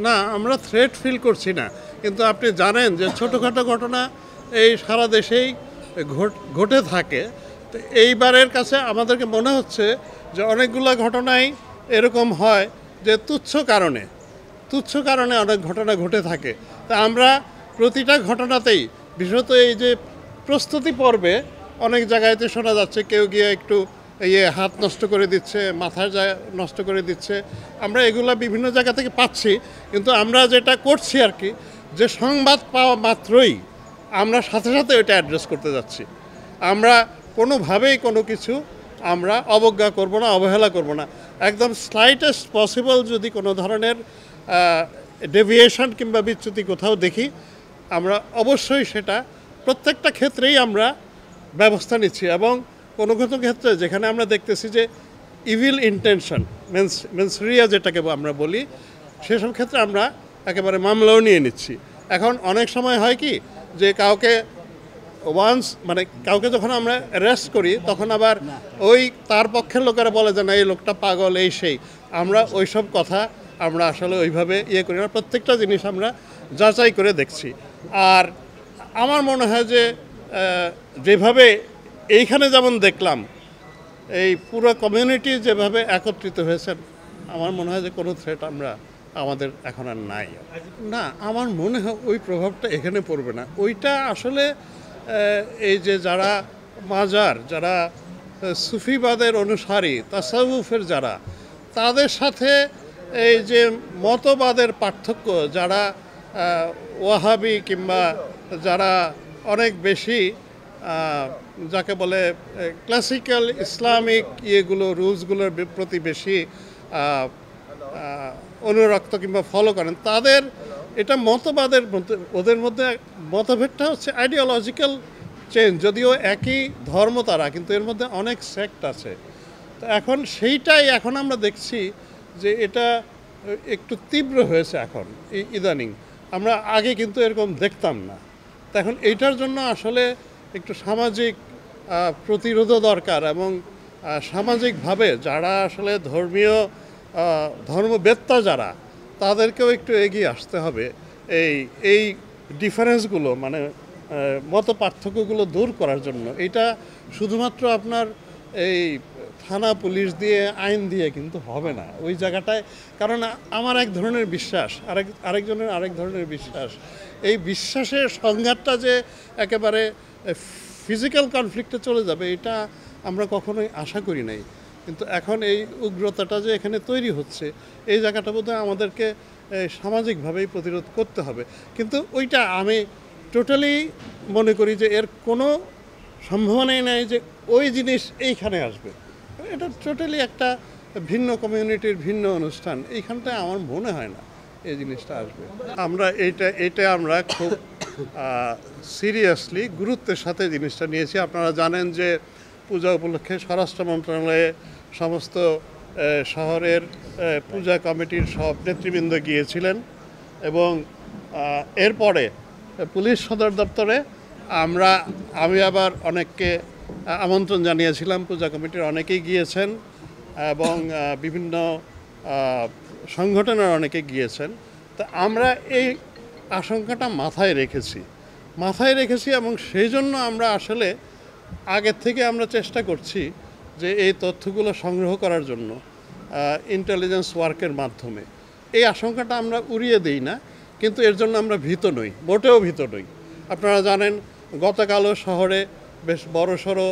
না, আমরা threat feel করছি না। কিন্তু আপনি জানেন যে ছোটোখাটো ঘটনা এই সারা দেশেই ঘটে থাকে। তো এইবারের কাছে আমাদেরকে মনে হচ্ছে যে অনেকগুলো ঘটনাই এরকম হয় যে তুচ্ছ কারণে অনেক ঘটনা ঘটে থাকে। তা আমরা প্রতিটা ঘটনাতেই বিশেষত এই যে প্রস্তুতি পর্বে অনেক জায়গায়তে শোনা যাচ্ছে কেউ গিয়ে একটু হাত নষ্ট করে দিচ্ছে, মাথার নষ্ট করে দিচ্ছে। আমরা এগুলা বিভিন্ন জায়গা থেকে পাচ্ছি, কিন্তু আমরা যেটা করছি আর কি, যে সংবাদ পাওয়া মাত্রই আমরা সাথে সাথে ওইটা অ্যাড্রেস করতে যাচ্ছি। আমরা কোনোভাবেই কোনো কিছু আমরা অবজ্ঞা করব না, অবহেলা করব না। একদম স্লাইটেস্ট পসিবল যদি কোনো ধরনের ডেভিয়েশন কিংবা বিচ্যুতি কোথাও দেখি, আমরা অবশ্যই সেটা প্রত্যেকটা ক্ষেত্রেই আমরা ব্যবস্থা নিচ্ছি। এবং কোনো কোনো ক্ষেত্রে যেখানে আমরা দেখতেছি যে ইভিল ইন্টেনশন মেন্সরিয়া যেটাকে আমরা বলি, সেসব ক্ষেত্রে আমরা একেবারে মামলাও নিয়ে নিচ্ছি। এখন অনেক সময় হয় কি যে কাউকে যখন আমরা অ্যারেস্ট করি তখন আবার ওই তার পক্ষের লোকেরা বলে যে না এই লোকটা পাগল, এই সেই। আমরা ওইসব কথা আমরা আসলে ওইভাবে করি না, প্রত্যেকটা জিনিস আমরা যাচাই করে দেখছি। আর আমার মনে হয় যে যেভাবে এইখানে যেমন দেখলাম এই পুরো কমিউনিটি যেভাবে একত্রিত হয়েছেন, আমার মনে হয় যে কোনো থ্রেট আমাদের এখন আর নাই। না, আমার মনে হয় ওই প্রভাবটা এখানে পড়বে না। ওইটা আসলে এই যে যারা যারা সুফিবাদের অনুসারী, তাসাউফের যারা, তাদের সাথে এই যে মতবাদের পার্থক্য, যারা ওয়াহাবি কিংবা যারা অনেক বেশি যাকে বলে ক্লাসিক্যাল ইসলামিক রুলসগুলোর প্রতি বেশি অনুরক্ত কিংবা ফলো করেন, তাদের এটা মতবাদের মধ্যে, ওদের মধ্যে মতভেদটা হচ্ছে আইডিওলজিক্যাল চেঞ্জ। যদিও একই ধর্ম তারা, কিন্তু এর মধ্যে অনেক সেক্ট আছে। তো এখন আমরা দেখছি যে এটা একটু তীব্র হয়েছে এখন ইদানিং। আমরা আগে কিন্তু এরকম দেখতাম না। তো এখন এইটার জন্য আসলে একটু সামাজিক প্রতিরোধও দরকার, এবং সামাজিকভাবে যারা আসলে ধর্মবেত্তা যারা, তাদেরকেও একটু এগিয়ে আসতে হবে এই ডিফারেন্সগুলো, মানে মত পার্থক্যগুলো দূর করার জন্য। এটা শুধুমাত্র আপনার এই থানা পুলিশ দিয়ে, আইন দিয়ে কিন্তু হবে না ওই জায়গাটায়। কারণ আমার এক ধরনের বিশ্বাস, আরেকজনের আরেক ধরনের বিশ্বাস। এই বিশ্বাসের সংঘাতটা যে একেবারে ফিজিক্যাল কনফ্লিক্টে চলে যাবে, এটা আমরা কখনোই আশা করি নাই। কিন্তু এখন এই উগ্রতাটা যে এখানে তৈরি হচ্ছে, এই জায়গাটা বোধহয় আমাদেরকে সামাজিকভাবেই প্রতিরোধ করতে হবে। কিন্তু ওইটা আমি টোটালি মনে করি যে এর কোনো সম্ভাবনাই নাই যে ওই জিনিস এইখানে আসবে। এটা টোটালি একটা ভিন্ন কমিউনিটির ভিন্ন অনুষ্ঠান, এইখানটায় আমার মনে হয় না এই জিনিসটা আসবে। আমরা আমরা খুব সিরিয়াসলি, গুরুত্বের সাথে জিনিসটা নিয়েছি। আপনারা জানেন যে পূজা উপলক্ষে স্বরাষ্ট্র মন্ত্রণালয়ে সমস্ত শহরের পূজা কমিটির সব নেতৃবৃন্দ গিয়েছিলেন, এবং এরপরে পুলিশ সদর দপ্তরে আমি আবার অনেককে আমন্ত্রণ জানিয়েছিলাম। পূজা কমিটির অনেকেই গিয়েছেন, এবং বিভিন্ন সংগঠনের অনেকে গিয়েছেন। তা আমরা এই আশঙ্কাটা মাথায় রেখেছি, এবং সেই জন্য আমরা আসলে আগের থেকে আমরা চেষ্টা করছি যে এই তথ্যগুলো সংগ্রহ করার জন্য ইন্টেলিজেন্স ওয়ার্কের মাধ্যমে। এই আশঙ্কাটা আমরা উড়িয়ে দিই না, কিন্তু এর জন্য আমরা ভীত নই, মোটেও ভীত নই। আপনারা জানেন গতকালও শহরে বেশ বড়সড়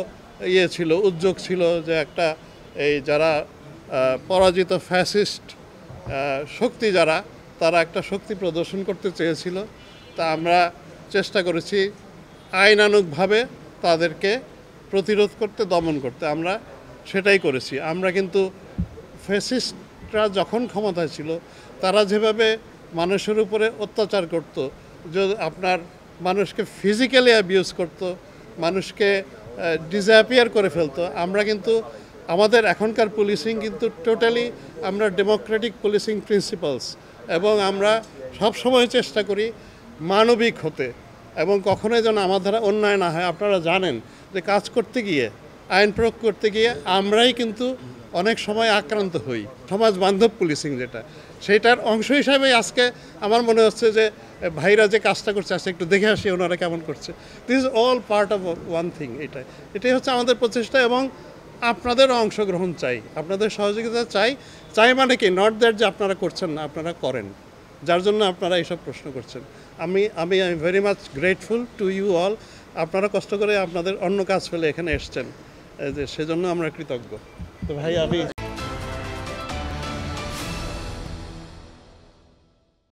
উদ্যোগ ছিল যে একটা যারা পরাজিত ফ্যাসিস্ট শক্তি তারা একটা শক্তি প্রদর্শন করতে চেয়েছিল। তা আমরা চেষ্টা করেছি আইনানুগভাবে তাদেরকে প্রতিরোধ করতে, দমন করতে। আমরা সেটাই করেছি। আমরা কিন্তু ফ্যাসিস্টরা যখন ক্ষমতায় ছিল, তারা যেভাবে মানুষের উপরে অত্যাচার করত, যে আপনার মানুষকে ফিজিক্যালি অ্যাবিউজ করত, মানুষকে ডিসঅ্যাপিয়ার করে ফেলতো, আমরা কিন্তু আমাদের এখনকার পুলিশিং কিন্তু টোটালি আমরা ডেমোক্রেটিক পুলিশিং প্রিন্সিপালস, এবং আমরা সব সময় চেষ্টা করি মানবিক হতে, এবং কখনোই যেন আমার দ্বারা অন্যায় না হয়। আপনারা জানেন যে কাজ করতে গিয়ে, আইন প্রয়োগ করতে গিয়ে আমরাই কিন্তু অনেক সময় আক্রান্ত হই। সমাজ বান্ধব পুলিশিং যেটা, সেইটার অংশ হিসাবে আজকে আমার মনে হচ্ছে যে ভাইরা যে কাজটা করছে আজকে একটু দেখে আসি ওনারা কেমন করছে। This is all part of one thing. এটাই হচ্ছে আমাদের প্রচেষ্টা এবং আপনাদেরও অংশগ্রহণ চাই, আপনাদের সহযোগিতা চাই মানে কি নট দ্যাট যে আপনারা করছেন না, আপনারা করেন, যার জন্য আপনারা এইসব প্রশ্ন করছেন। আমি very much grateful to you all. আপনারা কষ্ট করে আপনাদের অন্য কাজ ফেলে এখানে এসছেন, যে সেজন্য আমরা কৃতজ্ঞ। তো ভাই আমি